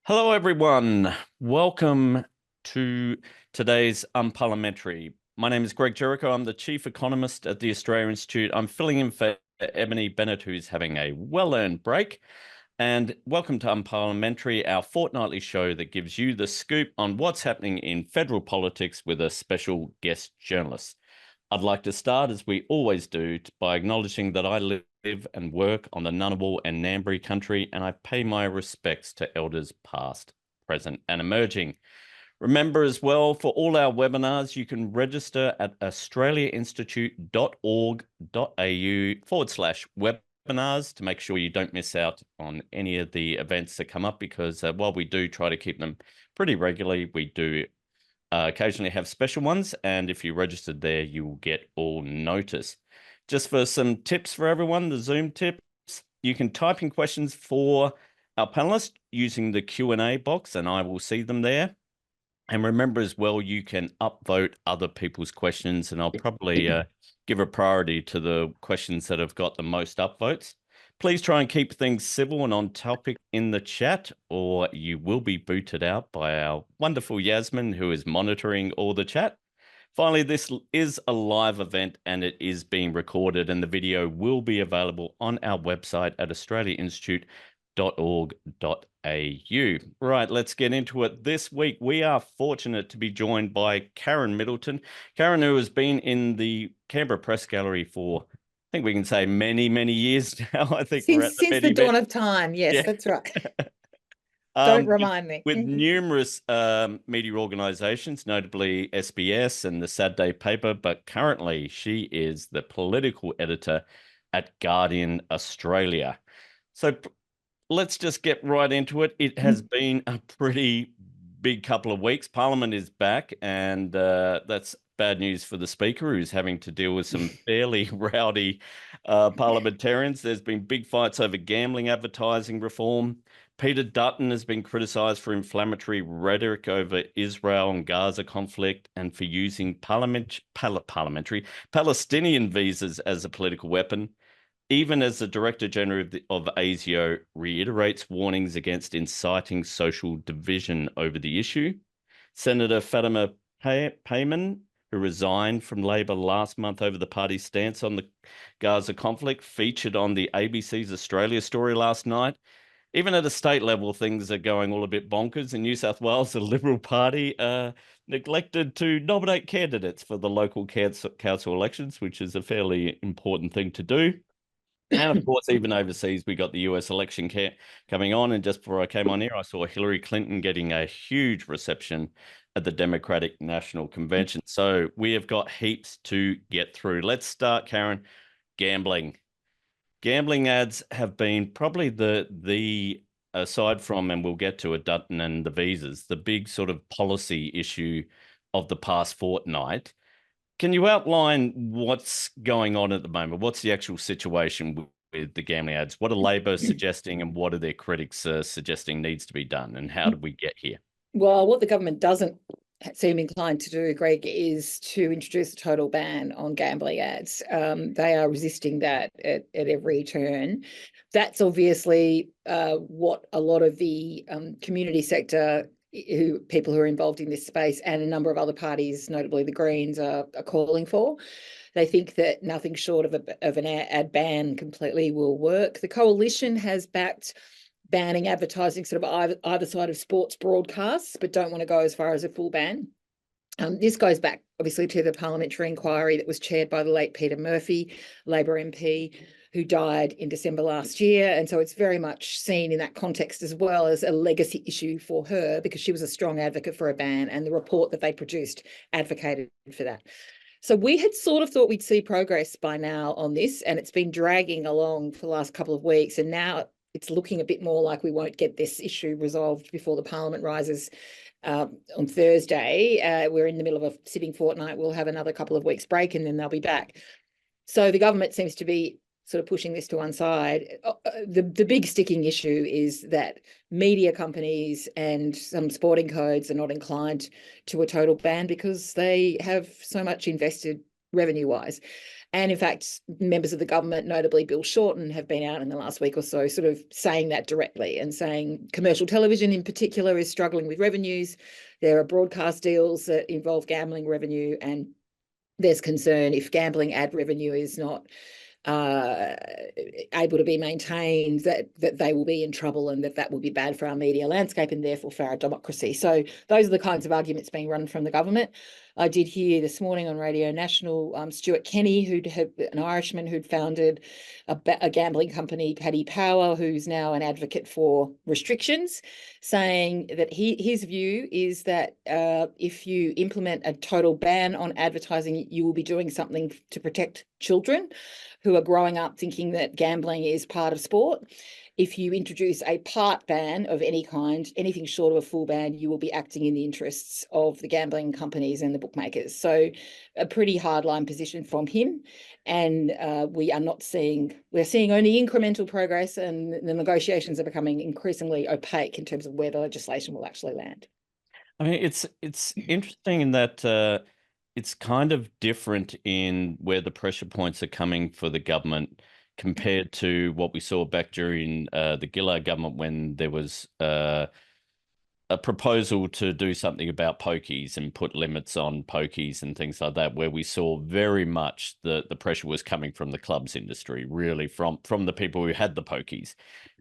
Hello, everyone. Welcome to today's Unparliamentary. My name is Greg Jericho. I'm the Chief Economist at the Australia Institute. I'm filling in for Ebony Bennett, who's having a well-earned break. And welcome to Unparliamentary, our fortnightly show that gives you the scoop on what's happening in federal politics with a special guest journalist. I'd like to start, as we always do, by acknowledging that I live and work on the Ngunnawal and Ngambri country, and I pay my respects to elders past, present, and emerging. Remember as well, for all our webinars, you can register at australiainstitute.org.au/webinars to make sure you don't miss out on any of the events that come up, because while we do try to keep them pretty regularly, we do occasionally have special ones, and if you registered there, you will get all notice. Just for some tips for everyone, the Zoom tips, you can type in questions for our panelists using the Q&A box, and I will see them there. And remember as well, you can upvote other people's questions, and I'll probably give a priority to the questions that have got the most upvotes. Please try and keep things civil and on topic in the chat, or you will be booted out by our wonderful Yasmin, who is monitoring all the chat. Finally, this is a live event and it is being recorded, and the video will be available on our website at australiainstitute.org.au. Right, let's get into it. This week, we are fortunate to be joined by Karen Middleton. Karen, who has been in the Canberra Press Gallery for, I think we can say, many, many years now. I think we're at Since the dawn of time. Yes, that's right. Don't remind me. With numerous media organisations, notably SBS and the Saturday paper, but currently she is the political editor at Guardian Australia. So let's just get right into it. It has been a pretty big couple of weeks. Parliament is back, and that's bad news for the Speaker, who's having to deal with some fairly rowdy parliamentarians. There's been big fights over gambling advertising reform. Peter Dutton has been criticised for inflammatory rhetoric over Israel and Gaza conflict and for using parliamentary Palestinian visas as a political weapon, even as the Director General of ASIO reiterates warnings against inciting social division over the issue. Senator Fatima Payman, who resigned from Labor last month over the party's stance on the Gaza conflict, featured on the ABC's Australia story last night. Even at a state level, things are going all a bit bonkers. In New South Wales, the Liberal Party neglected to nominate candidates for the local council elections, which is a fairly important thing to do. And of course, even overseas, we got the US election coming on. And just before I came on here, I saw Hillary Clinton getting a huge reception at the Democratic National Convention. So we have got heaps to get through. Let's start, Karen. Gambling. Gambling ads have been probably the aside from, and we'll get to it, Dutton and the visas, the big sort of policy issue of the past fortnight. Can you outline what's going on at the moment? What's the actual situation with the gambling ads? What are Labor suggesting, and what are their critics suggesting needs to be done? And how did we get here? Well, what the government doesn't seem inclined to do, Greg, is to introduce a total ban on gambling ads. They are resisting that at every turn. That's obviously what a lot of the community sector people who are involved in this space and a number of other parties, notably the Greens, are calling for. They think that nothing short of an ad ban completely will work. The coalition has backed banning advertising sort of either side of sports broadcasts, but don't want to go as far as a full ban. This goes back, obviously, to the parliamentary inquiry that was chaired by the late Peter Murphy, Labor MP, who died in December last year. And so it's very much seen in that context as well as a legacy issue for her, because she was a strong advocate for a ban, and the report that they produced advocated for that. So we had sort of thought we'd see progress by now on this, and it's been dragging along for the last couple of weeks. And now it's looking a bit more like we won't get this issue resolved before the Parliament rises on Thursday. We're in the middle of a sitting fortnight. We'll have another couple of weeks break and then they'll be back. So the government seems to be sort of pushing this to one side. The big sticking issue is that media companies and some sporting codes are not inclined to a total ban because they have so much invested revenue-wise. And in fact, members of the government, notably Bill Shorten, have been out in the last week or so sort of saying that directly and saying commercial television in particular is struggling with revenues. There are broadcast deals that involve gambling revenue, and there's concern if gambling ad revenue is not able to be maintained, that they will be in trouble, and that will be bad for our media landscape and therefore for our democracy. So those are the kinds of arguments being run from the government. I did hear this morning on Radio National, Stuart Kenny, an Irishman who'd founded a gambling company, Paddy Power, who's now an advocate for restrictions, saying that his view is that if you implement a total ban on advertising, you will be doing something to protect children who are growing up thinking that gambling is part of sport. If you introduce a part ban of any kind, anything short of a full ban, you will be acting in the interests of the gambling companies and the bookmakers. So a pretty hardline position from him. And we're seeing only incremental progress, and the negotiations are becoming increasingly opaque in terms of where the legislation will actually land. I mean, it's interesting in that it's kind of different in where the pressure points are coming for the government compared to what we saw back during the Gillard government, when there was a proposal to do something about pokies and put limits on pokies and things like that, where we saw very much the pressure was coming from the clubs industry, really from the people who had the pokies.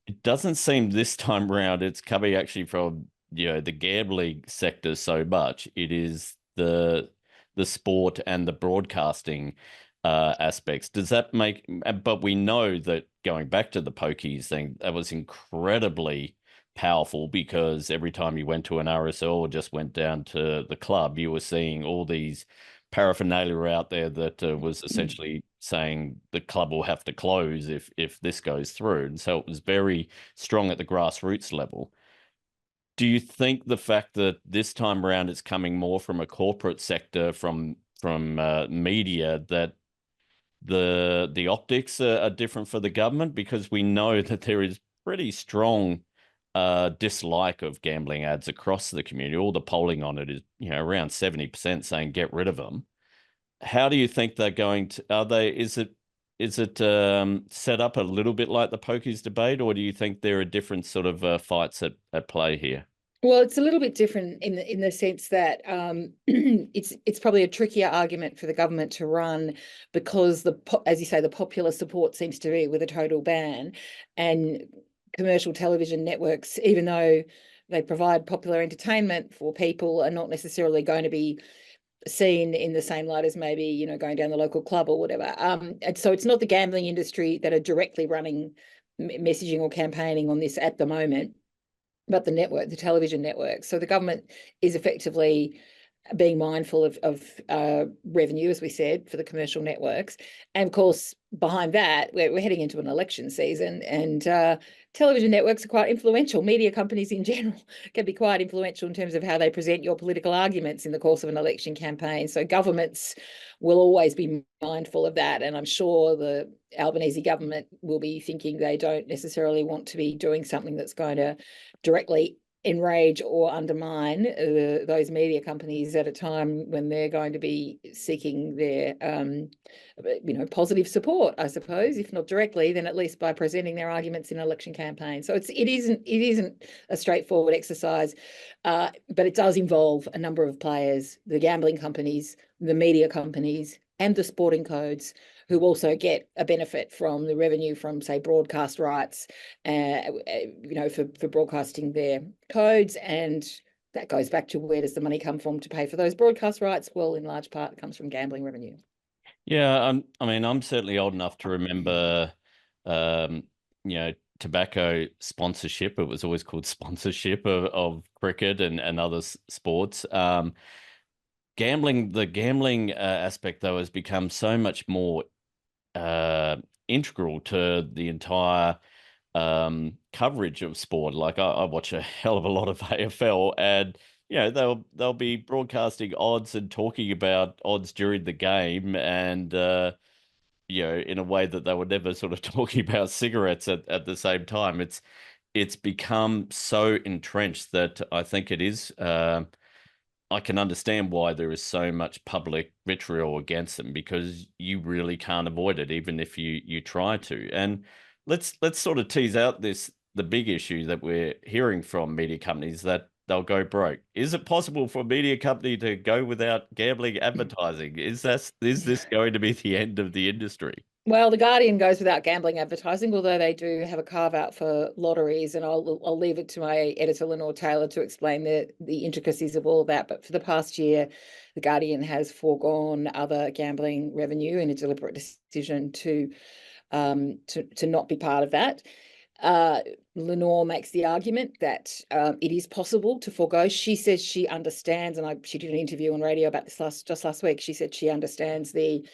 It doesn't seem this time around it's coming actually from, the gambling sector so much. It is the sport and the broadcasting aspects. Does that make? But we know that, going back to the pokies thing, that was incredibly powerful, because every time you went to an RSL or just went down to the club, you were seeing all these paraphernalia out there that was essentially saying the club will have to close if this goes through. And so it was very strong at the grassroots level. Do you think the fact that this time around it's coming more from a corporate sector, from media, that the optics are different for the government? Because we know that there is pretty strong dislike of gambling ads across the community. All the polling on it is, around 70% saying get rid of them. How do you think they're going to? Is it set up a little bit like the pokies debate, or do you think there are different sort of fights at play here? Well, it's a little bit different in the sense that it's probably a trickier argument for the government to run, because as you say, the popular support seems to be with a total ban, and commercial television networks, even though they provide popular entertainment for people, are not necessarily going to be seen in the same light as maybe, going down the local club or whatever. And so it's not the gambling industry that are directly running messaging or campaigning on this at the moment, but the television network. So the government is effectively being mindful of revenue, as we said, for the commercial networks. And of course, behind that, we're heading into an election season, and television networks are quite influential. Media companies in general can be quite influential in terms of how they present your political arguments in the course of an election campaign. So governments will always be mindful of that. And I'm sure the Albanese government will be thinking they don't necessarily want to be doing something that's going to directly enrage or undermine those media companies at a time when they're going to be seeking their positive support, I suppose, if not directly, then at least by presenting their arguments in election campaigns. So it isn't a straightforward exercise, but it does involve a number of players: the gambling companies, the media companies, and the sporting codes, who also get a benefit from the revenue from, say, broadcast rights, for broadcasting their codes. And that goes back to, where does the money come from to pay for those broadcast rights? Well, in large part, it comes from gambling revenue. Yeah, I'm certainly old enough to remember, tobacco sponsorship. It was always called sponsorship of cricket and other sports. The gambling aspect, though, has become so much more integral to the entire coverage of sport. Like I watch a hell of a lot of AFL, and they'll be broadcasting odds and talking about odds during the game, and in a way that they were never sort of talking about cigarettes at the same time. It's become so entrenched that I think it is I can understand why there is so much public vitriol against them, because you really can't avoid it, even if you try to. And let's sort of tease out the big issue that we're hearing from media companies, that they'll go broke. Is it possible for a media company to go without gambling advertising? Is this going to be the end of the industry? Well, The Guardian goes without gambling advertising, although they do have a carve out for lotteries, and I'll leave it to my editor Lenore Taylor to explain the intricacies of all of that. But for the past year, The Guardian has foregone other gambling revenue in a deliberate decision to not be part of that. Lenore makes the argument that it is possible to forego. She says she understands, and she did an interview on radio about this just last week. She said she understands the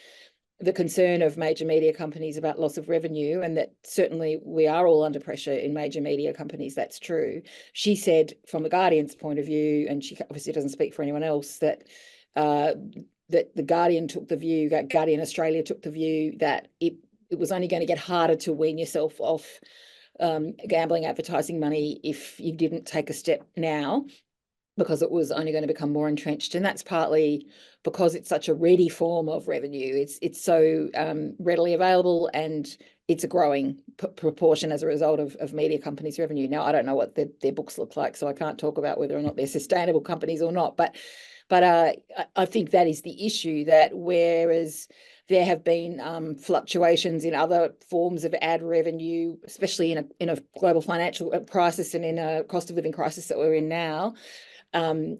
concern of major media companies about loss of revenue, and that certainly we are all under pressure in major media companies. That's true. She said, from the Guardian's point of view, and she obviously doesn't speak for anyone else, that the Guardian Australia took the view that it was only going to get harder to wean yourself off gambling advertising money if you didn't take a step now, because it was only going to become more entrenched. And that's partly because it's such a ready form of revenue. It's so readily available, and it's a growing proportion as a result of media companies' revenue. Now, I don't know what their books look like, so I can't talk about whether or not they're sustainable companies or not. But I think that is the issue, that whereas there have been fluctuations in other forms of ad revenue, especially in a global financial crisis and in a cost of living crisis that we're in now, and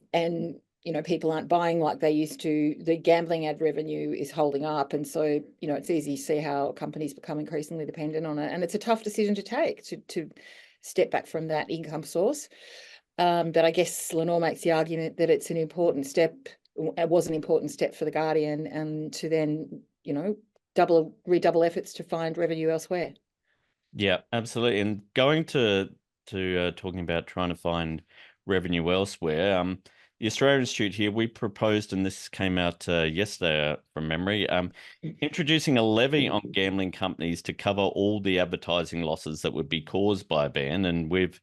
people aren't buying like they used to, the gambling ad revenue is holding up. And so, it's easy to see how companies become increasingly dependent on it. And it's a tough decision to take, to step back from that income source. But I guess Lenore makes the argument that it's an important step. It was an important step for The Guardian, and to then, redouble efforts to find revenue elsewhere. Yeah, absolutely. And going to talking about trying to find revenue elsewhere, the Australian Institute here, we proposed, and this came out yesterday from memory, introducing a levy on gambling companies to cover all the advertising losses that would be caused by a ban. And we've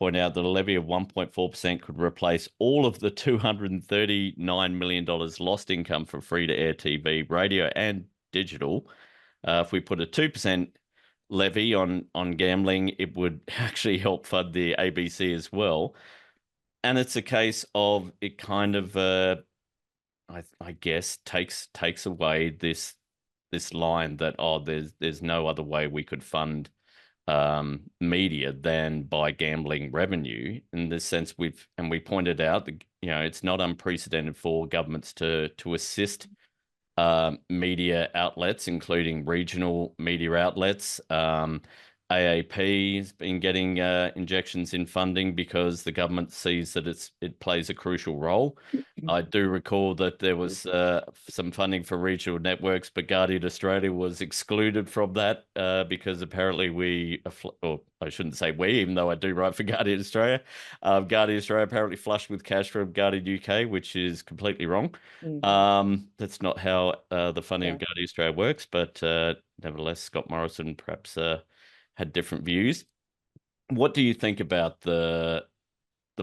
pointed out that a levy of 1.4% could replace all of the $239 million lost income from free-to-air TV, radio, and digital. If we put a 2% levy on gambling, it would actually help fund the ABC as well. And it's a case of it kind of, I guess, takes away this line that, there's no other way we could fund media than by gambling revenue. In this sense, we pointed out that it's not unprecedented for governments to assist media outlets, including regional media outlets. AAP has been getting injections in funding because the government sees that it plays a crucial role. I do recall that there was some funding for regional networks, but Guardian Australia was excluded from that because apparently or I shouldn't say we, even though I do write for Guardian Australia. Guardian Australia apparently flushed with cash from Guardian UK, which is completely wrong. That's not how the funding of Guardian Australia works, but nevertheless, Scott Morrison perhaps had different views. What do you think about the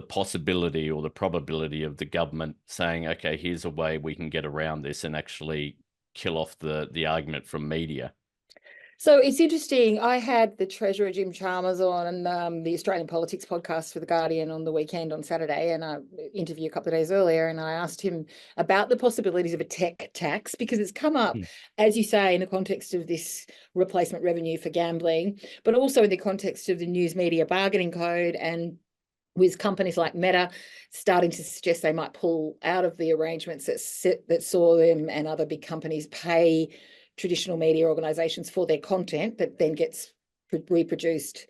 possibility or the probability of the government saying, okay, here's a way we can get around this and actually kill off the argument from media? So it's interesting. I had the Treasurer, Jim Chalmers, on the Australian Politics podcast for The Guardian on the weekend on Saturday, and I interviewed a couple of days earlier, and I asked him about the possibilities of a tech tax, because it's come up, as you say, in the context of this replacement revenue for gambling, but also in the context of the News Media Bargaining Code, and with companies like Meta starting to suggest they might pull out of the arrangements that saw them and other big companies pay traditional media organisations for their content that then gets reproduced.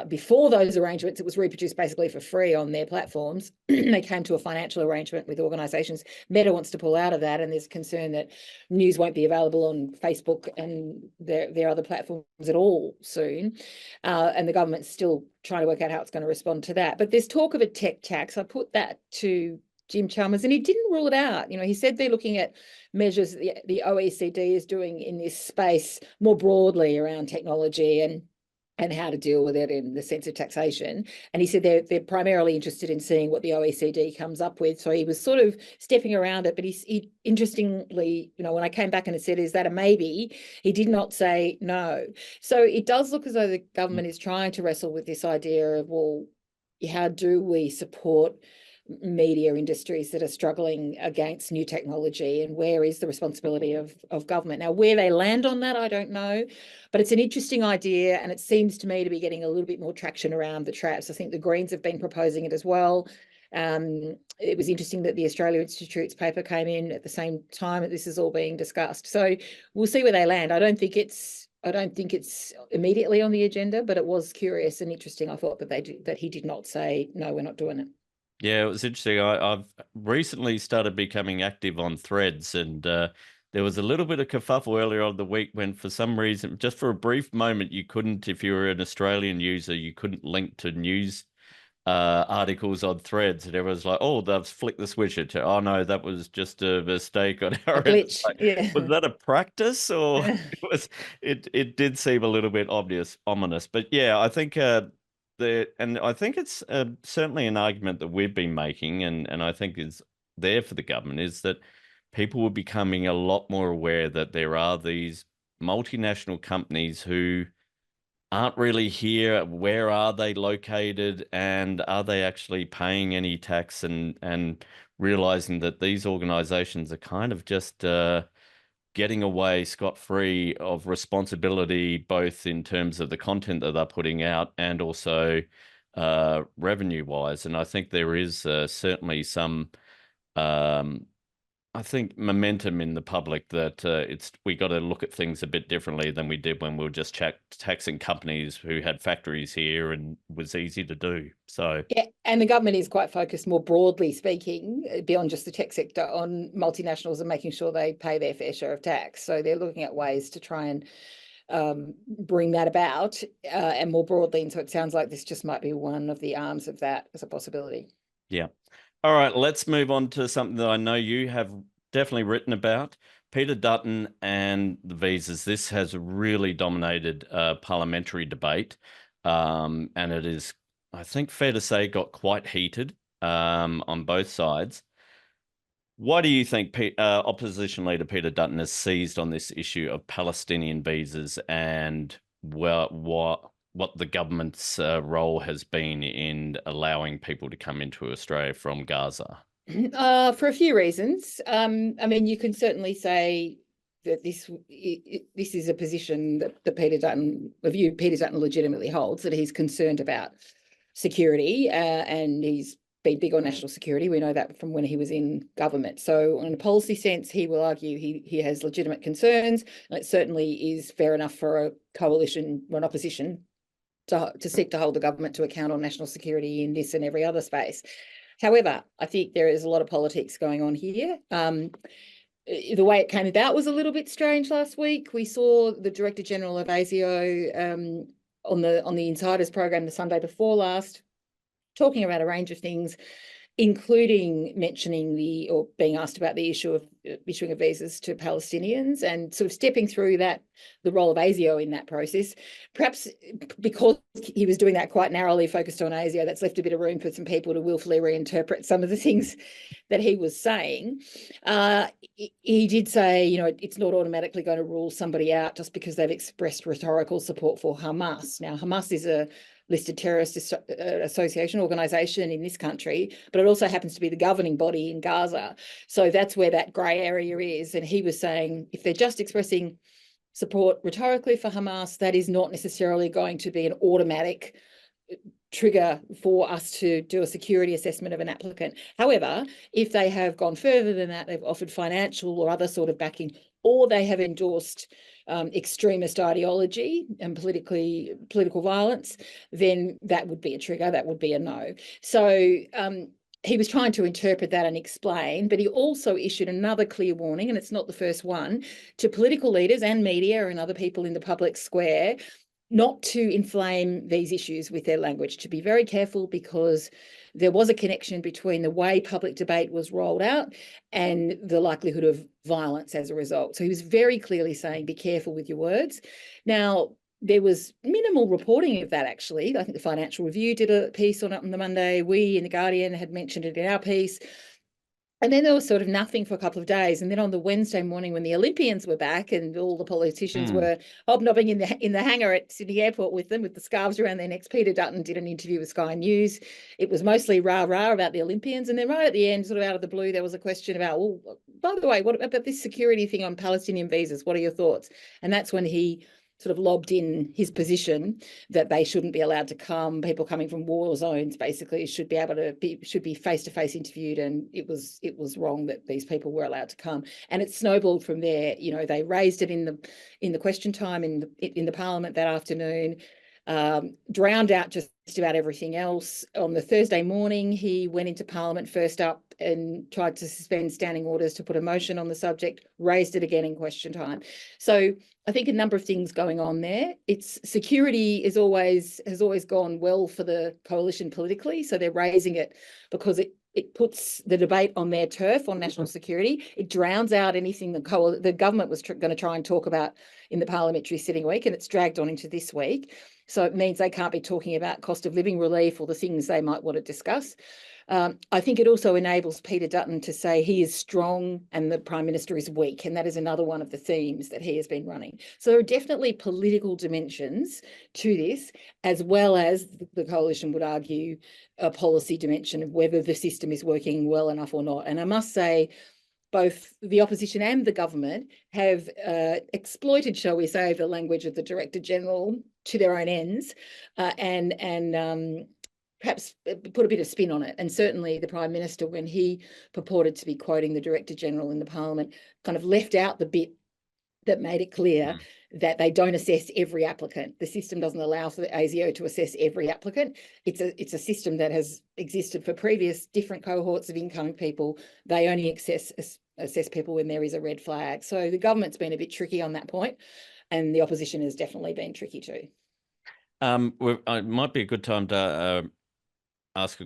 Before those arrangements, it was reproduced basically for free on their platforms. They came to a financial arrangement with organisations. Meta wants to pull out of that, and there's concern that news won't be available on Facebook and their other platforms at all soon. And the government's still trying to work out how it's going to respond to that. But there's talk of a tech tax. I put that to Jim Chalmers, and he didn't rule it out. He said they're looking at measures the OECD is doing in this space more broadly around technology, and and how to deal with it in the sense of taxation. And he said they're primarily interested in seeing what the OECD comes up with. So he was sort of stepping around it, but he interestingly, when I came back and it said, is that a maybe? He did not say no. So it does look as though the government is trying to wrestle with this idea of, well, how do we support media industries that are struggling against new technology, and where is the responsibility of government? Now, where they land on that, I don't know, but it's an interesting idea, and it seems to me to be getting a little bit more traction around the traps. I think the Greens have been proposing it as well. It was interesting that the Australia Institute's paper came in at the same time that this is all being discussed. So we'll see where they land. I don't think it's immediately on the agenda, but it was curious and interesting. I thought that he did not say, no, we're not doing it. Yeah, it was interesting. I've recently started becoming active on Threads, and there was a little bit of kerfuffle earlier on the week when, for some reason, just for a brief moment, you couldn't, if you were an Australian user, you couldn't link to news articles on Threads, and everyone's like, "Oh, they've flicked the switch." Oh no, that was just a mistake on our A glitch. Like, Yeah. was that a practice, or it did seem a little bit ominous. But yeah, I think and I think it's certainly an argument that we've been making, and I think is there for the government, is that people are becoming a lot more aware that there are these multinational companies who aren't really here. Where are they located, and are they actually paying any tax, and realizing that these organizations are kind of just getting away scot-free of responsibility, both in terms of the content that they're putting out and also revenue-wise. And I think there is certainly some, I think, momentum in the public that we got to look at things a bit differently than we did when we were just taxing companies who had factories here and was easy to do. So yeah, and the government is quite focused, more broadly speaking, beyond just the tech sector, on multinationals and making sure they pay their fair share of tax. So they're looking at ways to try and bring that about, and more broadly. And so it sounds like this just might be one of the arms of that as a possibility. yeah. All right, let's move on to something that I know you have definitely written about, Peter Dutton and the visas. This has really dominated parliamentary debate, and it is, I think, fair to say, got quite heated on both sides. Why do you think opposition leader Peter Dutton has seized on this issue of Palestinian visas, and what the government's role has been in allowing people to come into Australia from Gaza? For a few reasons. I mean, you can certainly say that this is a position that Peter Dutton legitimately holds, that he's concerned about security, and he's been big on national security. We know that from when he was in government. So in a policy sense, he will argue he has legitimate concerns, and it certainly is fair enough for a coalition or an opposition to seek to hold the government to account on national security in this and every other space. However, I think there is a lot of politics going on here. The way it came about was a little bit strange last week. We saw the Director General of ASIO on the Insiders program the Sunday before last, talking about a range of things, including mentioning or being asked about the issue of issuing of visas to Palestinians, and sort of stepping through the role of ASIO in that process. Perhaps because he was doing that quite narrowly focused on ASIO, that's left a bit of room for some people to willfully reinterpret some of the things that he was saying. He did say, it's not automatically going to rule somebody out just because they've expressed rhetorical support for Hamas. Now, Hamas is a listed terrorist association organisation in this country, but it also happens to be the governing body in Gaza. So that's where that grey area is. And he was saying, if they're just expressing support rhetorically for Hamas, that is not necessarily going to be an automatic trigger for us to do a security assessment of an applicant. However, if they have gone further than that, they've offered financial or other sort of backing, or they have endorsed extremist ideology and political violence, then that would be a trigger. That would be a no. So he was trying to interpret that and explain, but he also issued another clear warning, and it's not the first one, to political leaders and media and other people in the public square not to inflame these issues with their language, to be very careful, because there was a connection between the way public debate was rolled out and the likelihood of violence as a result. So he was very clearly saying, be careful with your words. Now, there was minimal reporting of that, actually. I think the Financial Review did a piece on it on the Monday. We in The Guardian had mentioned it in our piece. And then there was sort of nothing for a couple of days. And then on the Wednesday morning, when the Olympians were back and all the politicians were hobnobbing in the hangar at Sydney Airport with them, with the scarves around their necks, Peter Dutton did an interview with Sky News. It was mostly rah-rah about the Olympians. And then right at the end, sort of out of the blue, there was a question about, well, by the way, what about this security thing on Palestinian visas? What are your thoughts? And that's when he sort of lobbed in his position that they shouldn't be allowed to come. People coming from war zones basically should be face-to-face interviewed, and it was wrong that these people were allowed to come. And it snowballed from there. You know, they raised it in the question time in the Parliament that afternoon. Drowned out just about everything else. On the Thursday morning, he went into Parliament first up and tried to suspend standing orders to put a motion on the subject, raised it again in question time. So I think a number of things going on there. It's security has always gone well for the coalition politically. So they're raising it because it puts the debate on their turf on national security. It drowns out anything the government was going to try and talk about in the parliamentary sitting week, and it's dragged on into this week. So it means they can't be talking about cost of living relief or the things they might want to discuss. I think it also enables Peter Dutton to say he is strong and the Prime Minister is weak, and that is another one of the themes that he has been running. So there are definitely political dimensions to this, as well as the coalition would argue a policy dimension of whether the system is working well enough or not. And I must say, both the opposition and the government have exploited, shall we say, the language of the Director General to their own ends, and perhaps put a bit of spin on it. And certainly the Prime Minister, when he purported to be quoting the Director General in the Parliament, kind of left out the bit that made it clear that they don't assess every applicant. The system doesn't allow for the ASIO to assess every applicant. It's a system that has existed for previous different cohorts of incoming people. They only assess people when there is a red flag. So the government's been a bit tricky on that point, and the opposition has definitely been tricky too. It might be a good time to ask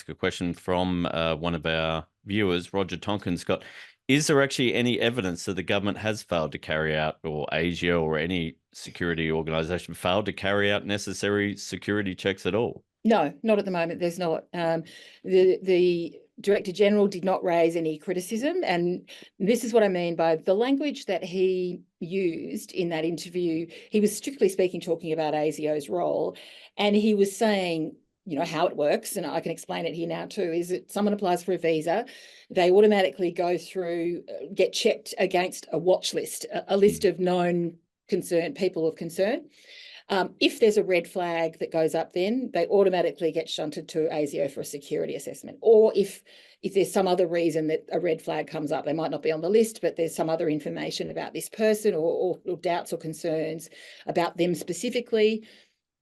a question from one of our viewers, Roger Tonkin's got. Is there actually any evidence that the government has failed to carry out, or Asia or any security organisation failed to carry out necessary security checks at all? No, not at the moment. There's not. The Director General did not raise any criticism, and this is what I mean by the language that he used in that interview. He was strictly speaking, talking about ASIO's role, and he was saying, you know, how it works, and I can explain it here now too, is that someone applies for a visa, they automatically go through, get checked against a watch list, a list of known people of concern. If there's a red flag that goes up, then they automatically get shunted to ASIO for a security assessment. Or if there's some other reason that a red flag comes up, they might not be on the list, but there's some other information about this person or doubts or concerns about them specifically,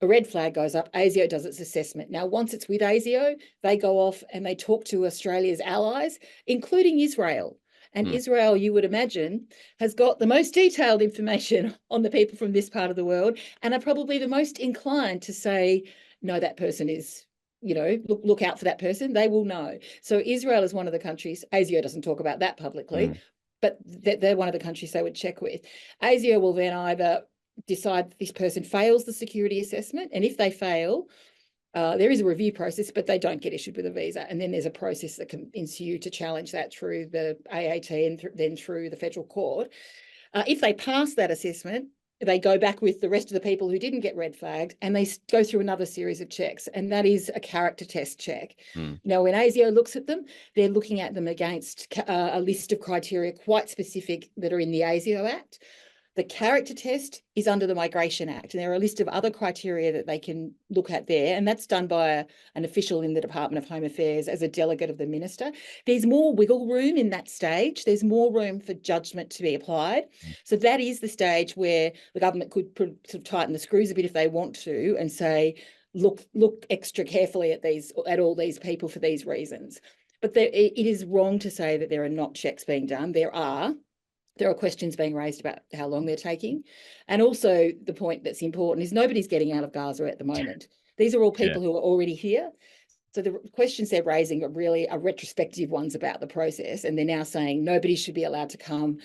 a red flag goes up, ASIO does its assessment. Now, once it's with ASIO, they go off and they talk to Australia's allies, including Israel. And Israel, you would imagine, has got the most detailed information on the people from this part of the world, and are probably the most inclined to say, no, that person is, you know, look out for that person. They will know. So Israel is one of the countries. ASIO doesn't talk about that publicly, but they're one of the countries they would check with. ASIO will then either decide this person fails the security assessment, and if they fail, there is a review process, but they don't get issued with a visa. And then there's a process that can ensue to challenge that through the AAT and then through the federal court. If they pass that assessment, they go back with the rest of the people who didn't get red flagged, and they go through another series of checks, and that is a character test check. Now, when ASIO looks at them, they're looking at them against a list of criteria quite specific that are in the ASIO Act. The character test is under the Migration Act, and there are a list of other criteria that they can look at there, and that's done by an official in the Department of Home Affairs as a delegate of the minister. There's more wiggle room in that stage. There's more room for judgment to be applied. So that is the stage where the government could sort of tighten the screws a bit if they want to, and say, look extra carefully at all these people for these reasons. But it is wrong to say that there are not checks being done. There are questions being raised about how long they're taking. And also the point that's important is nobody's getting out of Gaza at the moment. These are all people who are already here. So the questions they're raising are really retrospective ones about the process. And they're now saying nobody should be allowed to come.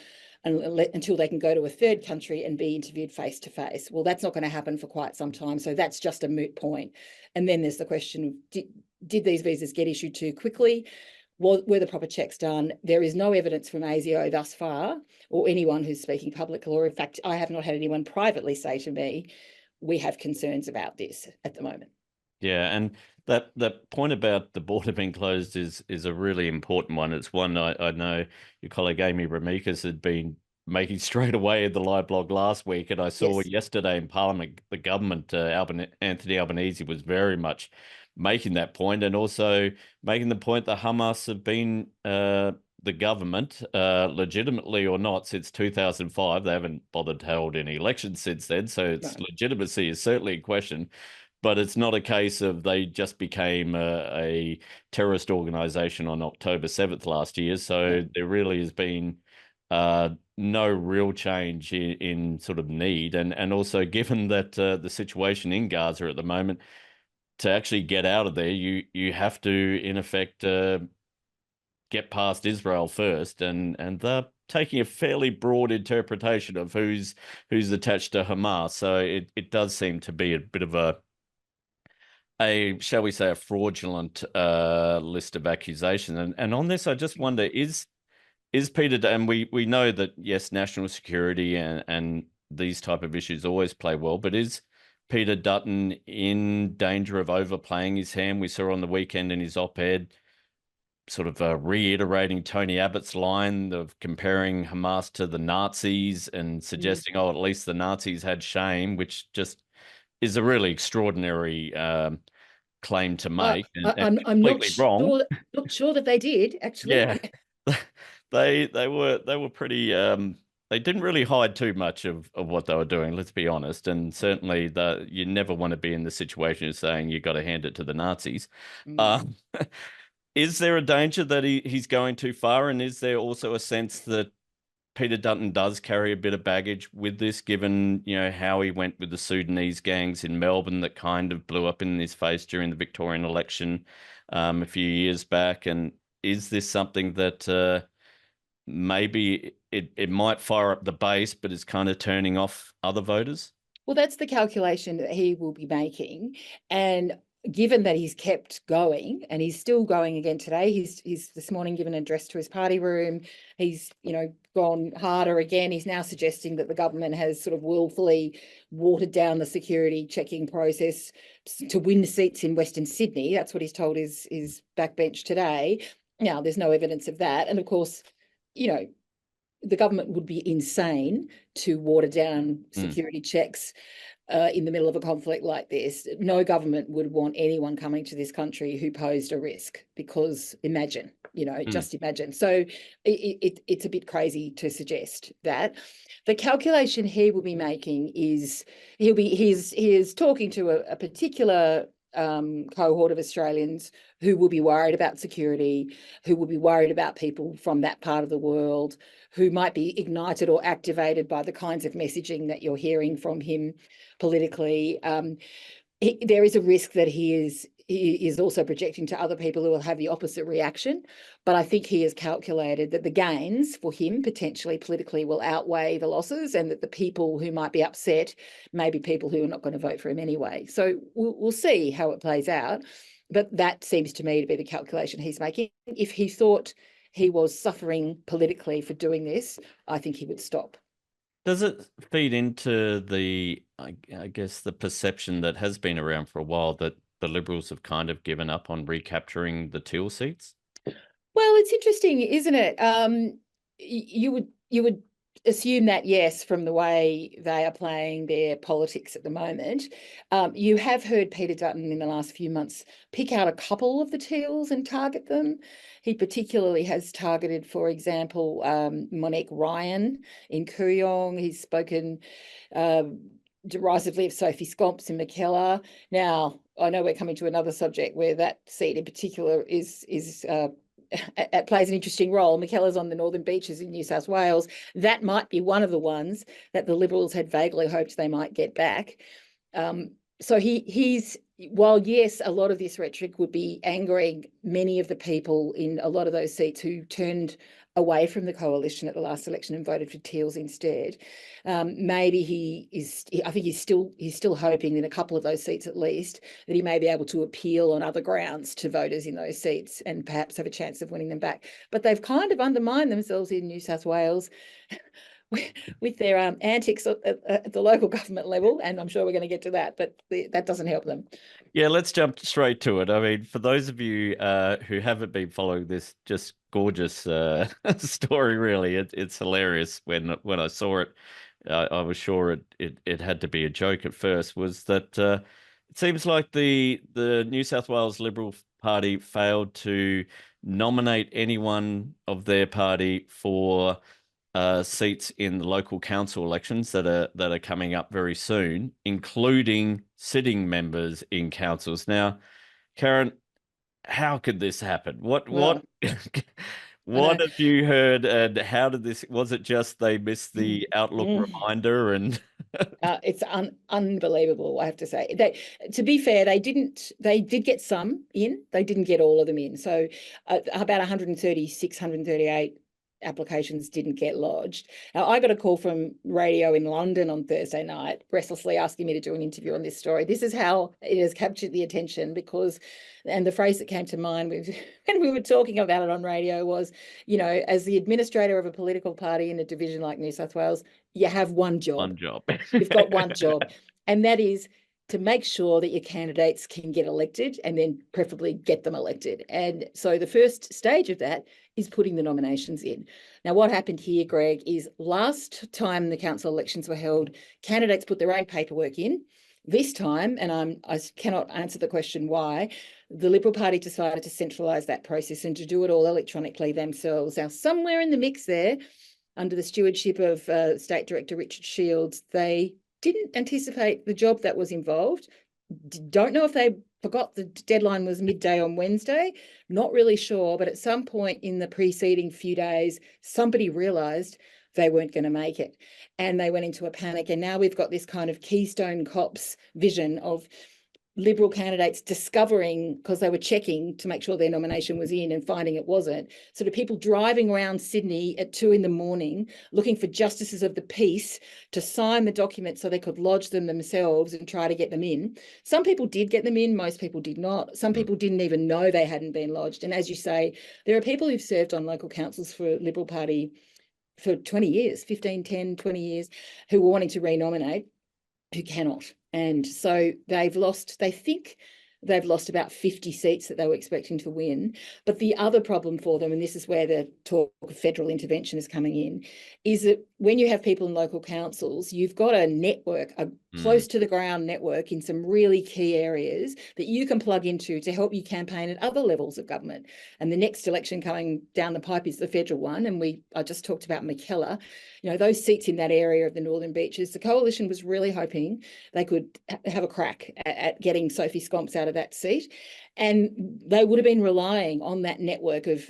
until they can go to a third country and be interviewed face to face. Well, that's not going to happen for quite some time. So that's just a moot point. And then there's the question of, did these visas get issued too quickly? Were the proper checks done? There is no evidence from ASIO thus far, or anyone who's speaking publicly, or in fact, I have not had anyone privately say to me, we have concerns about this at the moment. Yeah, and that point about the border being closed is a really important one. It's one I know your colleague Amy Ramikis had been making straight away in the live blog last week, and I saw Yes. yesterday in Parliament the government, Anthony Albanese, was very much making that point, and also making the point that Hamas have been the government, legitimately or not, since 2005. They haven't bothered to hold any elections since then, so its legitimacy is certainly in question. But it's not a case of they just became a terrorist organization on October 7th last year. So there really has been no real change in sort of need. And also, given that the situation in Gaza at the moment, to actually get out of there, you have to, in effect, get past Israel first. And they're taking a fairly broad interpretation of who's attached to Hamas. So it does seem to be a bit of shall we say, a fraudulent list of accusations. And on this, I just wonder, is Peter, and we know that, yes, national security and these type of issues always play well, but is Peter Dutton in danger of overplaying his hand? We saw on the weekend in his op-ed sort of reiterating Tony Abbott's line of comparing Hamas to the Nazis and suggesting, oh, at least the Nazis had shame, which just is a really extraordinary claim to make, and I'm completely wrong. Not sure that they did, actually. Yeah, they were pretty. They didn't really hide too much of what they were doing. Let's be honest, and certainly you never want to be in the situation of saying you got to hand it to the Nazis. Is there a danger that he's going too far, and is there also a sense that Peter Dutton does carry a bit of baggage with this, given, how he went with the Sudanese gangs in Melbourne that kind of blew up in his face during the Victorian election a few years back? And is this something that maybe it might fire up the base, but is kind of turning off other voters? Well, that's the calculation that he will be making. And given that he's kept going, and he's still going again today, he's this morning given an address to his party room. He's, gone harder again. He's now suggesting that the government has sort of willfully watered down the security checking process to win seats in Western Sydney. That's what he's told his backbench today. Now, there's no evidence of that. And of course, the government would be insane to water down security checks in the middle of a conflict like this. No government would want anyone coming to this country who posed a risk, because imagine, just imagine. So it's a bit crazy to suggest that. The calculation he will be making is he is talking to a particular cohort of Australians who will be worried about security, who will be worried about people from that part of the world, who might be ignited or activated by the kinds of messaging that you're hearing from him politically. There is a risk that he is also projecting to other people who will have the opposite reaction. But I think he has calculated that the gains for him potentially politically will outweigh the losses, and that the people who might be upset may be people who are not going to vote for him anyway. So we'll see how it plays out. But that seems to me to be the calculation he's making. If he thought he was suffering politically for doing this, I think he would stop. Does it feed into I guess, the perception that has been around for a while that the Liberals have kind of given up on recapturing the teal seats? Well, it's interesting, isn't it? You would assume that, yes, from the way they are playing their politics at the moment. You have heard Peter Dutton in the last few months pick out a couple of the teals and target them. He particularly has targeted, for example, Monique Ryan in Kooyong. He's spoken derisively of Sophie Scomps in Mackellar. Now, I know we're coming to another subject where that seat in particular is plays an interesting role. Mackellar's on the Northern Beaches in New South Wales. That might be one of the ones that the Liberals had vaguely hoped they might get back. so he's, while yes, a lot of this rhetoric would be angering many of the people in a lot of those seats who turned away from the coalition at the last election and voted for Teals instead. Maybe I think he's still hoping in a couple of those seats at least that he may be able to appeal on other grounds to voters in those seats and perhaps have a chance of winning them back. But they've kind of undermined themselves in New South Wales with their antics at the local government level, and I'm sure we're going to get to that, but that doesn't help them. Yeah, let's jump straight to it. I mean, for those of you who haven't been following this just gorgeous story, really, it's hilarious. When I saw it, I was sure it had to be a joke at first. Was that it seems like the New South Wales Liberal Party failed to nominate anyone of their party for seats in the local council elections that are coming up very soon, including sitting members in councils. Now, Karen, how could this happen? What what have you heard, and how did this? Was it just they missed the Outlook reminder and? It's unbelievable, I have to say. To be fair, they did get some in. They didn't get all of them in. So about 136, 138 applications didn't get lodged. Now, I got a call from radio in London on Thursday night, breathlessly asking me to do an interview on this story. This is how it has captured the attention, because, and the phrase that came to mind when we were talking about it on radio was, as the administrator of a political party in a division like New South Wales, you have one job. One job. You've got one job, and that is to make sure that your candidates can get elected and then preferably get them elected. And so the first stage of that is putting the nominations in. Now, what happened here, Greg, is last time the council elections were held, candidates put their own paperwork in. This time, and I cannot answer the question why, the Liberal Party decided to centralise that process and to do it all electronically themselves. Now, somewhere in the mix there, under the stewardship of State Director Richard Shields, they didn't anticipate the job that was involved. Don't know if they forgot the deadline was midday on Wednesday. Not really sure, but at some point in the preceding few days, somebody realised they weren't going to make it, and they went into a panic. And now we've got this kind of Keystone Cops vision of Liberal candidates discovering, because they were checking to make sure their nomination was in and finding it wasn't, sort of people driving around Sydney at 2 a.m. looking for justices of the peace to sign the documents so they could lodge them themselves and try to get them in. Some people did get them in, most people did not. Some people didn't even know they hadn't been lodged. And as you say, there are people who've served on local councils for Liberal Party for 20 years, 15, 10, 20 years, who were wanting to renominate, who cannot. And so they think they've lost about 50 seats that they were expecting to win. But the other problem for them, and this is where the talk of federal intervention is coming in, is that when you have people in local councils, you've got a network, a close to the ground network in some really key areas that you can plug into to help you campaign at other levels of government. And the next election coming down the pipe is the federal one. And I just talked about McKellar, those seats in that area of the Northern Beaches. The coalition was really hoping they could have a crack at getting Sophie Scomps out of that seat. And they would have been relying on that network of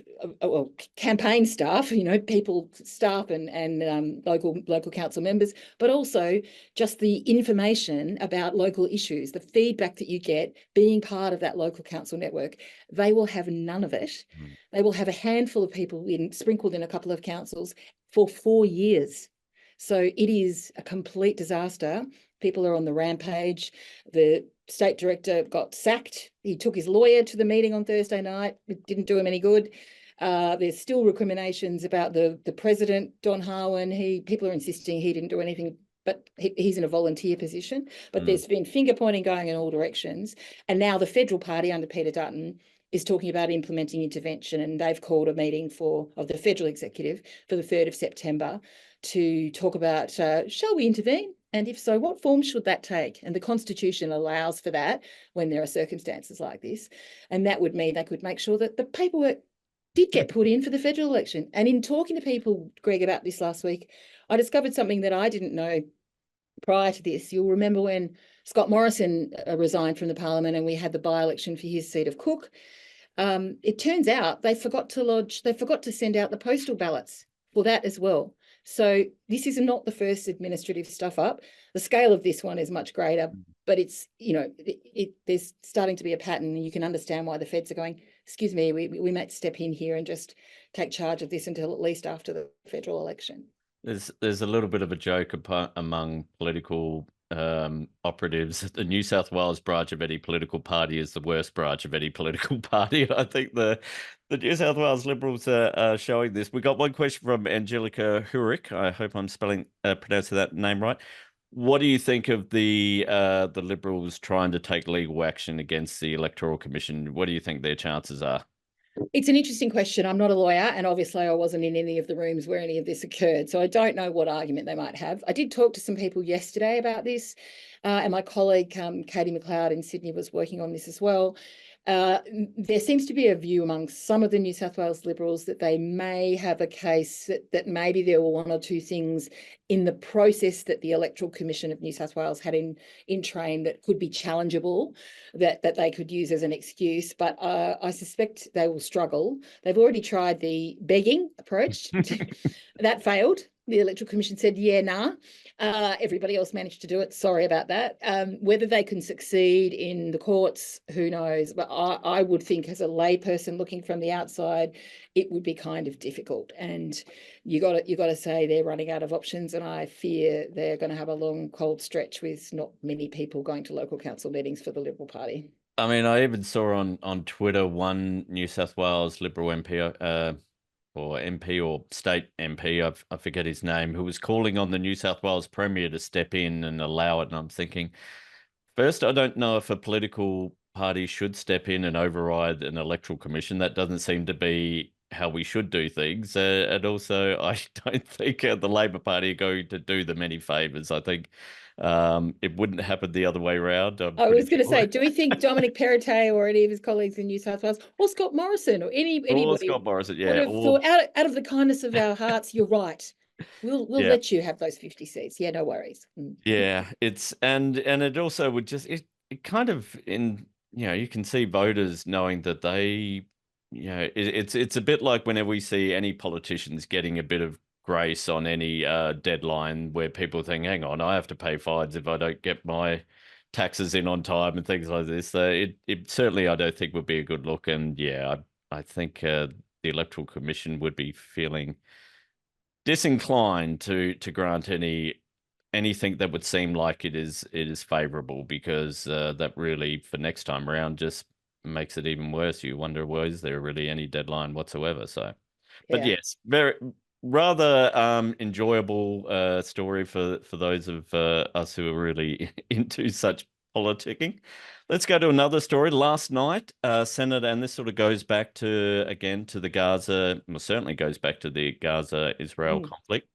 campaign staff, people, staff and local council members, but also just the information about local issues, the feedback that you get being part of that local council network. They will have none of it. They will have a handful of people sprinkled in a couple of councils for 4 years. So it is a complete disaster. People are on the rampage. The state director got sacked. He took his lawyer to the meeting on Thursday night. It didn't do him any good. There's still recriminations about the president, Don Harwin. People are insisting he didn't do anything, but he's in a volunteer position. But there's been finger pointing going in all directions. And now the federal party under Peter Dutton is talking about implementing intervention, and they've called a meeting of the federal executive for the 3rd of September to talk about, shall we intervene? And if so, what form should that take? And the Constitution allows for that when there are circumstances like this. And that would mean they could make sure that the paperwork did get put in for the federal election. And in talking to people, Greg, about this last week, I discovered something that I didn't know prior to this. You'll remember when Scott Morrison resigned from the Parliament and we had the by-election for his seat of Cook. It turns out they forgot to send out the postal ballots for that as well. So this is not the first administrative stuff up. The scale of this one is much greater. but it's, there's starting to be a pattern, and you can understand why the feds are going, excuse me, we might step in here and just take charge of this until at least after the federal election. There's a little bit of a joke among political operatives. The New South Wales branch of any political party is the worst branch of any political party. I think the New South Wales Liberals are showing this. We got one question from Angelica Hurick. I hope I'm pronouncing that name right. What do you think of the Liberals trying to take legal action against the Electoral Commission? What do you think their chances are? It's an interesting question. I'm not a lawyer, and obviously I wasn't in any of the rooms where any of this occurred, so I don't know what argument they might have. I did talk to some people yesterday about this, and my colleague Katie McLeod in Sydney was working on this as well. There seems to be a view among some of the New South Wales Liberals that they may have a case that maybe there were one or two things in the process that the Electoral Commission of New South Wales had in train that could be challengeable, that they could use as an excuse. But I suspect they will struggle. They've already tried the begging approach. That failed. The Electoral Commission said, yeah, nah. Everybody else managed to do it. Sorry about that. Whether they can succeed in the courts, who knows? But I would think, as a layperson looking from the outside, it would be kind of difficult. And you got to say they're running out of options, and I fear they're going to have a long, cold stretch with not many people going to local council meetings for the Liberal Party. I mean, I even saw on Twitter one New South Wales Liberal MP, or MP or state MP, I forget his name, who was calling on the New South Wales Premier to step in and allow it. And I'm thinking, first, I don't know if a political party should step in and override an electoral commission. That doesn't seem to be how we should do things. And also, I don't think the Labor Party are going to do them any favours. I think it wouldn't happen the other way around. I was going to say, do we think Dominic Perrottet or any of his colleagues in New South Wales, or Scott Morrison, or anybody, Scott Morrison, would have thought, out of the kindness of our hearts, you're right, we'll let you have those 50 seats. Yeah, no worries. Yeah, and it also would just it kind of you can see voters knowing that they it's a bit like whenever we see any politicians getting a bit of grace on any deadline where people think, hang on, I have to pay fines if I don't get my taxes in on time and things like this. It certainly, I don't think, would be a good look. And yeah, I think the Electoral Commission would be feeling disinclined to grant anything that would seem like it is favourable, because that really, for next time round, just makes it even worse. You wonder, well, is there really any deadline whatsoever? So, but yes, rather enjoyable story for those of us who are really into such politicking. Let's go to another story. Last night, Senate, and this sort of goes back to the Gaza, well, certainly goes back to the Gaza-Israel conflict.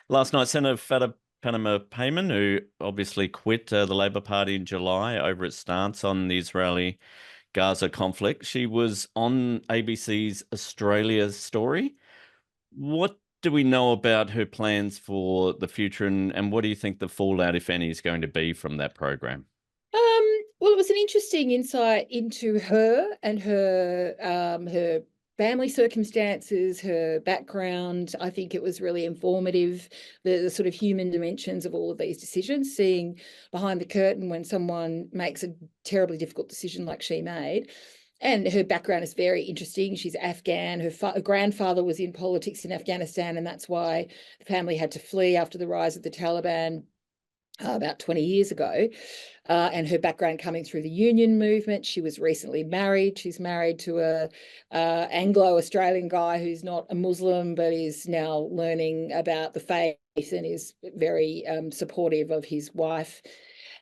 Last night, Senator Fatima Payman, who obviously quit the Labor Party in July over its stance on the Israeli-Gaza conflict, she was on ABC's Australia Story. What do we know about her plans for the future, and what do you think the fallout, if any, is going to be from that program? Well, it was an interesting insight into her and her family circumstances, her background. I think it was really informative, the sort of human dimensions of all of these decisions, seeing behind the curtain when someone makes a terribly difficult decision like she made. And her background is very interesting. She's Afghan. Her grandfather was in politics in Afghanistan, and that's why the family had to flee after the rise of the Taliban about 20 years ago. And her background coming through the union movement. She was recently married. She's married to a Anglo-Australian guy who's not a Muslim, but is now learning about the faith and is very supportive of his wife.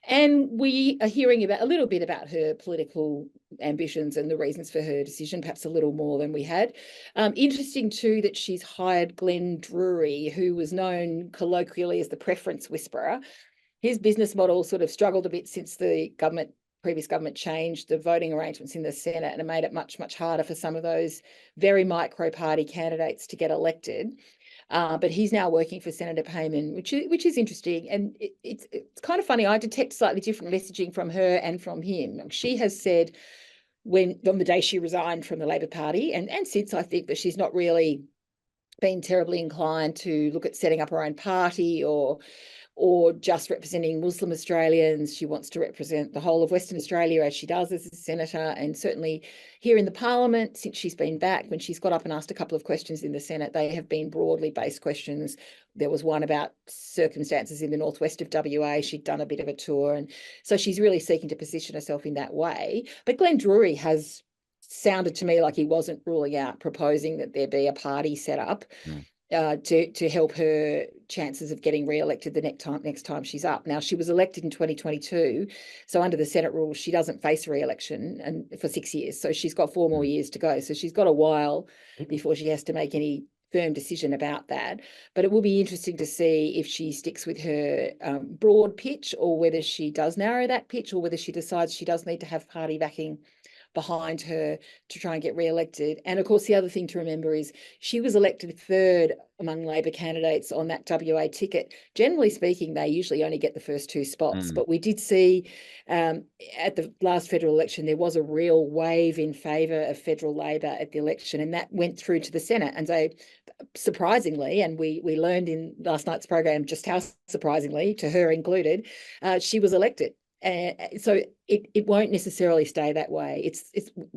And we are hearing a little bit about her political ambitions and the reasons for her decision, perhaps a little more than we had. Interesting too that she's hired Glenn Drury, who was known colloquially as the preference whisperer. His business model sort of struggled a bit since the previous government changed the voting arrangements in the Senate, and it made it much, much harder for some of those very micro party candidates to get elected. But he's now working for Senator Payman, which is interesting. And it's kind of funny. I detect slightly different messaging from her and from him. She has said on the day she resigned from the Labor Party, and since, I think that she's not really been terribly inclined to look at setting up her own party or or just representing Muslim Australians. She wants to represent the whole of Western Australia, as she does as a senator. And certainly here in the parliament, since she's been back, when she's got up and asked a couple of questions in the Senate, they have been broadly based questions. There was one about circumstances in the northwest of WA. She'd done a bit of a tour. And so she's really seeking to position herself in that way. But Glenn Drury has sounded to me like he wasn't ruling out proposing that there be a party set up to help her chances of getting re-elected the next time she's up. Now, she was elected in 2022, so under the Senate rules, she doesn't face re-election and for 6 years. So she's got 4 more years to go. So she's got a while before she has to make any firm decision about that. But it will be interesting to see if she sticks with her broad pitch, or whether she does narrow that pitch, or whether she decides she does need to have party backing behind her to try and get re-elected. And of course, the other thing to remember is she was elected third among Labor candidates on that WA ticket. Generally speaking, they usually only get the first 2 spots. But we did see at the last federal election, there was a real wave in favour of federal Labor at the election, and that went through to the Senate. And so surprisingly, and we learned in last night's program just how surprisingly, to her included, she was elected. So it won't necessarily stay that way.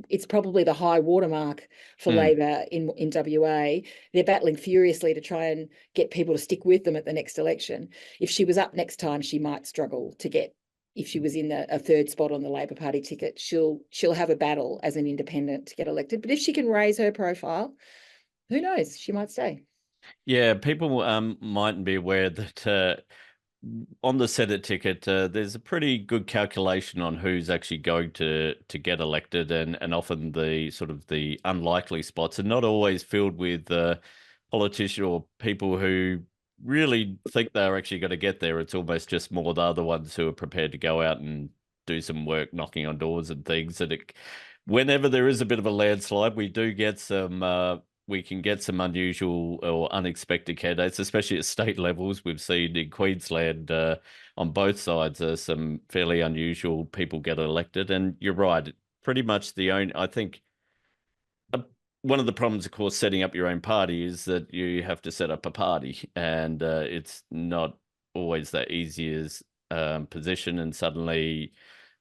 It's probably the high watermark for Labor in WA. They're battling furiously to try and get people to stick with them at the next election. If she was up next time, she might struggle to get. If she was in a third spot on the Labor Party ticket, she'll have a battle as an independent to get elected. But if she can raise her profile, who knows? She might stay. Yeah, people mightn't be aware that on the Senate ticket, there's a pretty good calculation on who's actually going to get elected, and often the sort of the unlikely spots are not always filled with politicians or people who really think they're actually going to get there. It's almost just more the other ones who are prepared to go out and do some work, knocking on doors and things. And whenever there is a bit of a landslide, we do get some. We can get some unusual or unexpected candidates, especially at state levels. We've seen in Queensland on both sides some fairly unusual people get elected. And you're right, pretty much I think one of the problems, of course, setting up your own party is that you have to set up a party, and it's not always that easy as position. And suddenly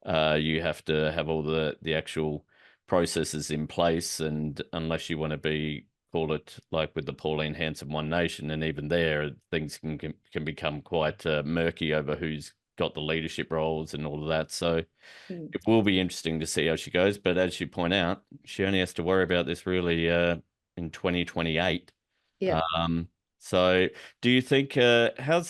you have to have all the actual processes in place, and unless you want to call it like with the Pauline Hanson One Nation, and even there things can become quite murky over who's got the leadership roles and all of that. So it will be interesting to see how she goes. But as you point out, she only has to worry about this really in 2028. Yeah. So do you think how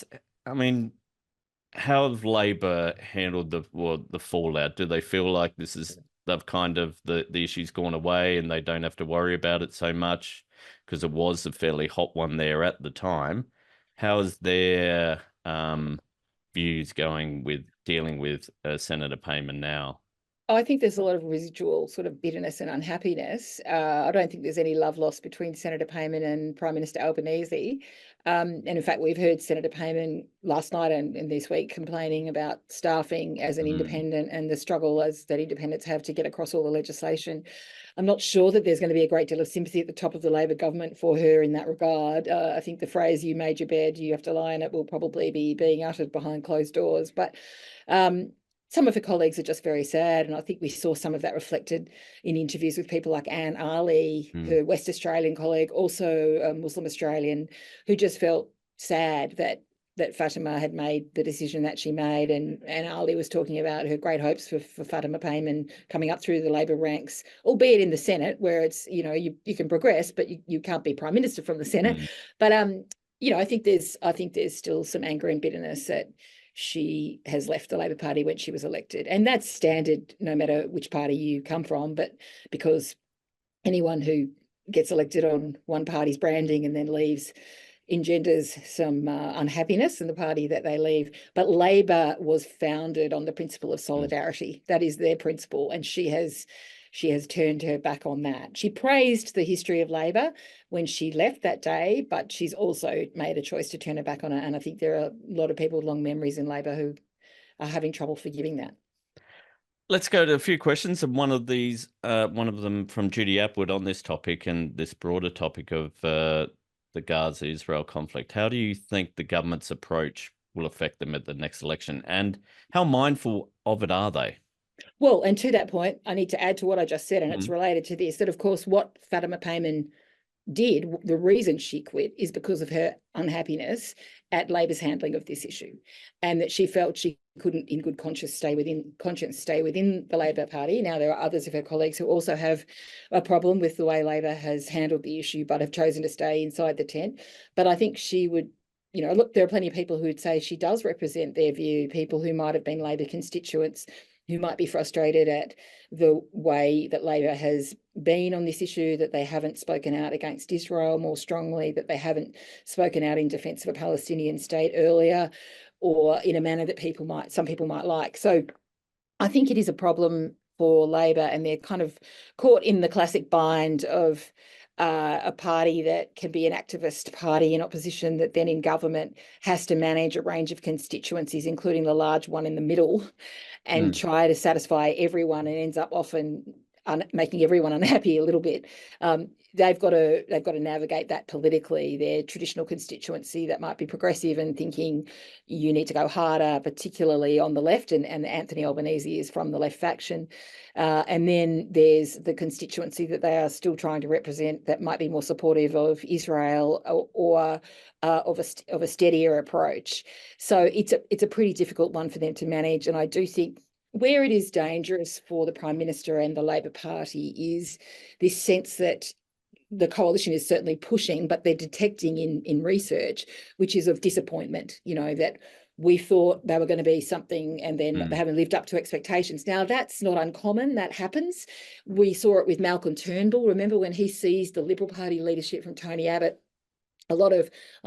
have Labor handled the fallout? Do they feel like they've kind of the issue's gone away and they don't have to worry about it so much, because it was a fairly hot one there at the time? How is their views going with dealing with Senator Payman now? I think there's a lot of residual sort of bitterness and unhappiness. I don't think there's any love lost between Senator Payman and Prime Minister Albanese. And in fact, we've heard Senator Payman last night and this week complaining about staffing as an independent and the struggle that independents have to get across all the legislation. I'm not sure that there's going to be a great deal of sympathy at the top of the Labor government for her in that regard. I think the phrase "you made your bed, you have to lie in it" will probably be being uttered behind closed doors. But some of her colleagues are just very sad, and I think we saw some of that reflected in interviews with people like Anne Ali, her West Australian colleague, also a Muslim Australian, who just felt sad that Fatima had made the decision that she made. And Ali was talking about her great hopes for Fatima Payman coming up through the Labor ranks, albeit in the Senate, where it's, you can progress, but you can't be Prime Minister from the Senate. But I think there's still some anger and bitterness that she has left the Labor Party when she was elected. And that's standard no matter which party you come from, but because anyone who gets elected on one party's branding and then leaves engenders some unhappiness in the party that they leave. But Labor was founded on the principle of solidarity. That is their principle, and she has turned her back on that. She praised the history of Labor when she left that day, but she's also made a choice to turn her back on it. And I think there are a lot of people with long memories in Labor who are having trouble forgiving that. Let's go to a few questions, and one of them from Judy Atwood on this topic and this broader topic of the Gaza-Israel conflict. How do you think the government's approach will affect them at the next election? And how mindful of it are they? Well, and to that point, I need to add to what I just said, and it's Mm. related to this, that of course what Fatima Payman did, the reason she quit is because of her unhappiness at Labor's handling of this issue, and that she felt she couldn't in good conscience stay within the Labor Party. Now, there are others of her colleagues who also have a problem with the way Labor has handled the issue, but have chosen to stay inside the tent. But I think she would, look, there are plenty of people who would say she does represent their view, people who might have been Labor constituents who might be frustrated at the way that Labor has been on this issue, that they haven't spoken out against Israel more strongly, that they haven't spoken out in defence of a Palestinian state earlier, or in a manner that some people might like. So I think it is a problem for Labor, and they're kind of caught in the classic bind of a party that can be an activist party in opposition that then in government has to manage a range of constituencies, including the large one in the middle, and try to satisfy everyone, and ends up often making everyone unhappy a little bit. They've got to navigate that politically. Their traditional constituency that might be progressive and thinking you need to go harder, particularly on the left, and Anthony Albanese is from the left faction. And then there's the constituency that they are still trying to represent that might be more supportive of Israel or of a steadier approach. So it's a pretty difficult one for them to manage. And I do think where it is dangerous for the Prime Minister and the Labor Party is this sense that the coalition is certainly pushing, but they're detecting in research, which is of disappointment, that we thought they were going to be something and then they haven't lived up to expectations. Now, that's not uncommon. That happens. We saw it with Malcolm Turnbull. Remember when he seized the Liberal Party leadership from Tony Abbott? I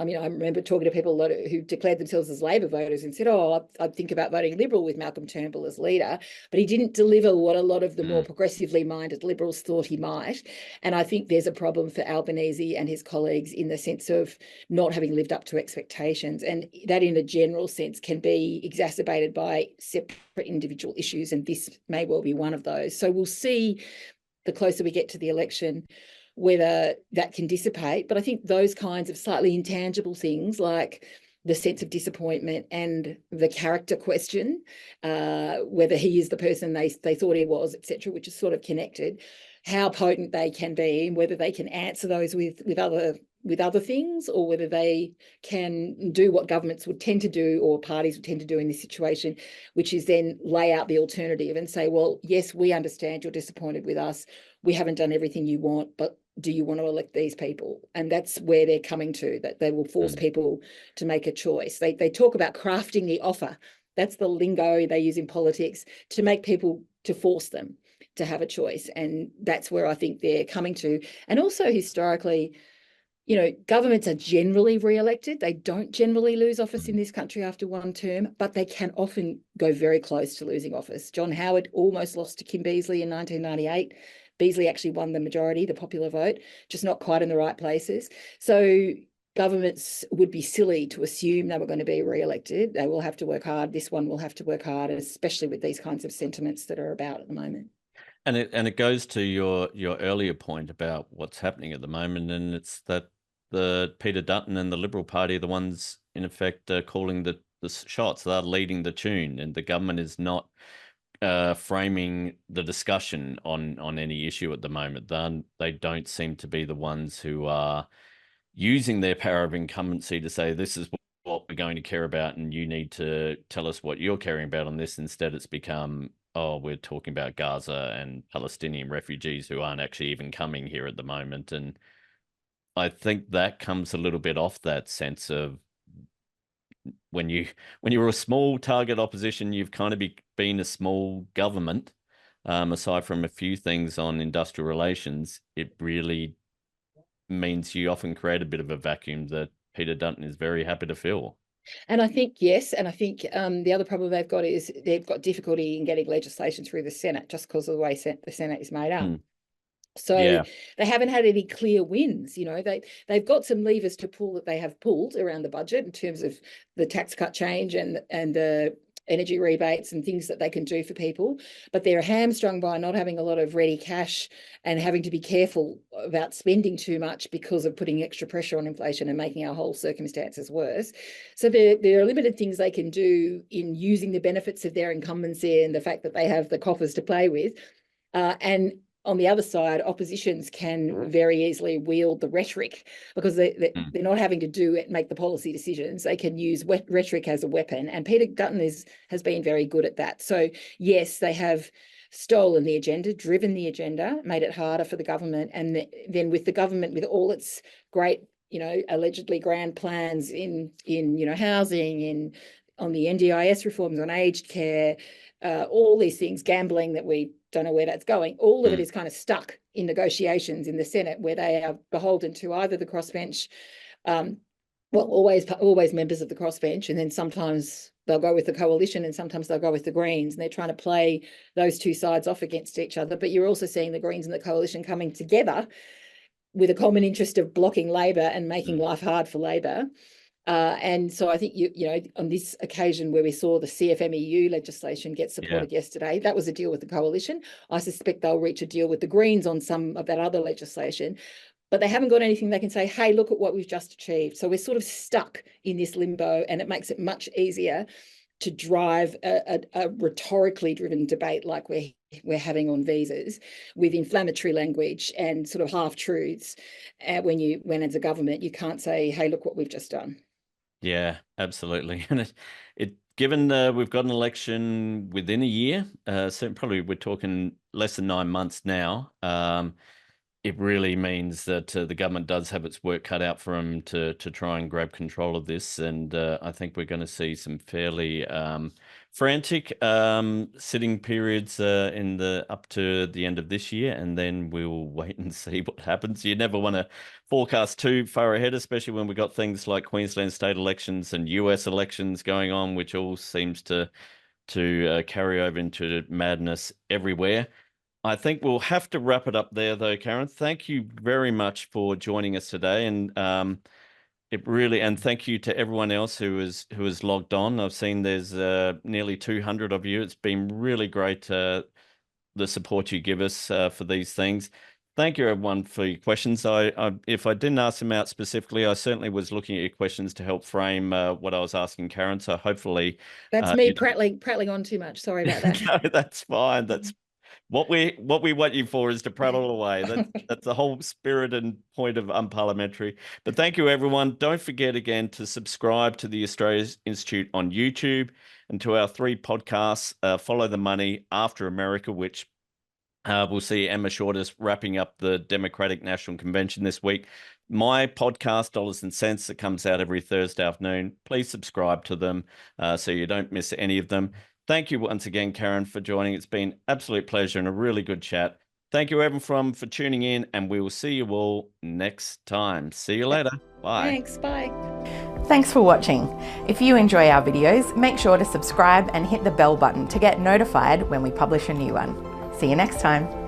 remember talking to people who declared themselves as Labor voters and said, I'd think about voting Liberal with Malcolm Turnbull as leader, but he didn't deliver what a lot of the more progressively minded Liberals thought he might. And I think there's a problem for Albanese and his colleagues in the sense of not having lived up to expectations. And that in a general sense can be exacerbated by separate individual issues. And this may well be one of those. So we'll see the closer we get to the election whether that can dissipate. But I think those kinds of slightly intangible things like the sense of disappointment and the character question, whether he is the person they thought he was, etc., which is sort of connected, how potent they can be and whether they can answer those with other things, or whether they can do what governments would tend to do or parties would tend to do in this situation, which is then lay out the alternative and say, well, yes, we understand you're disappointed with us. We haven't done everything you want, but do you want to elect these people? And that's where they're coming to, that they will force people to make a choice. They talk about crafting the offer. That's the lingo they use in politics, to make people, to force them to have a choice. And that's where I think they're coming to. And also historically, governments are generally re-elected. They don't generally lose office in this country after one term, but they can often go very close to losing office. John Howard almost lost to Kim Beazley in 1998. Beazley actually won the majority, the popular vote, just not quite in the right places. So governments would be silly to assume they were going to be re-elected. They will have to work hard. This one will have to work hard, especially with these kinds of sentiments that are about at the moment. And it goes to your earlier point about what's happening at the moment, and it's that the Peter Dutton and the Liberal Party are the ones, in effect, calling the shots. They're leading the tune, and the government is not framing the discussion on any issue at the moment. They don't seem to be the ones who are using their power of incumbency to say, this is what we're going to care about, and you need to tell us what you're caring about on this. Instead, it's become, we're talking about Gaza and Palestinian refugees who aren't actually even coming here at the moment. And I think that comes a little bit off that sense of when you're a small target opposition, you've kind of been a small government. Aside from a few things on industrial relations, it really means you often create a bit of a vacuum that Peter Dutton is very happy to fill. And I think, yes, and I think the other problem they've got is they've got difficulty in getting legislation through the Senate just because of the way the Senate is made up. So they haven't had any clear wins. They've got some levers to pull that they have pulled around the budget in terms of the tax cut change and the energy rebates and things that they can do for people, but they're hamstrung by not having a lot of ready cash and having to be careful about spending too much because of putting extra pressure on inflation and making our whole circumstances worse. So there are limited things they can do in using the benefits of their incumbency and the fact that they have the coffers to play with. And on the other side, oppositions can very easily wield the rhetoric because they're not having to make the policy decisions. They can use rhetoric as a weapon. And Peter Dutton has been very good at that. So yes, they have stolen the agenda, driven the agenda, made it harder for the government. And then with the government, with all its great, allegedly grand plans in housing, on the NDIS reforms, on aged care, all these things, gambling that we don't know where that's going. All of it is kind of stuck in negotiations in the Senate, where they are beholden to either the crossbench, always members of the crossbench, and then sometimes they'll go with the coalition and sometimes they'll go with the Greens, and they're trying to play those two sides off against each other. But you're also seeing the Greens and the coalition coming together with a common interest of blocking Labor and making life hard for Labor. And so I think, on this occasion where we saw the CFMEU legislation get supported yesterday, that was a deal with the coalition. I suspect they'll reach a deal with the Greens on some of that other legislation, but they haven't got anything they can say, hey, look at what we've just achieved. So we're sort of stuck in this limbo, and it makes it much easier to drive a rhetorically driven debate like we're having on visas, with inflammatory language and sort of half-truths, when as a government you can't say, hey, look what we've just done. Yeah, absolutely. And given we've got an election within a year, so probably we're talking less than 9 months now, it really means that the government does have its work cut out for them to try and grab control of this. And I think we're going to see some fairly frantic sitting periods up to the end of this year, and then we'll wait and see what happens. You never want to forecast too far ahead, especially when we've got things like Queensland state elections and US elections going on, which all seems to carry over into madness everywhere. I think we'll have to wrap it up there, though, Karen. Thank you very much for joining us today, and thank you to everyone else who has logged on. I've seen there's nearly 200 of you. It's been really great the support you give us for these things. Thank you, everyone, for your questions. If I didn't ask them out specifically, I certainly was looking at your questions to help frame what I was asking Karen. So hopefully, that's me prattling on too much. Sorry about that. No, that's fine. That's what we want you for, is to prattle away. That's the whole spirit and point of Unparliamentary. But thank you, everyone. Don't forget again to subscribe to the Australia Institute on YouTube, and to our 3 podcasts, Follow the Money, After America, which we'll see Emma Shortis wrapping up the Democratic National Convention this week. My podcast, Dollars and Cents, that comes out every Thursday afternoon. Please subscribe to them so you don't miss any of them. Thank you once again, Karen, for joining. It's been an absolute pleasure and a really good chat. Thank you, everyone, for tuning in, and we will see you all next time. See you later. Bye. Thanks. Bye. Thanks for watching. If you enjoy our videos, make sure to subscribe and hit the bell button to get notified when we publish a new one. See you next time.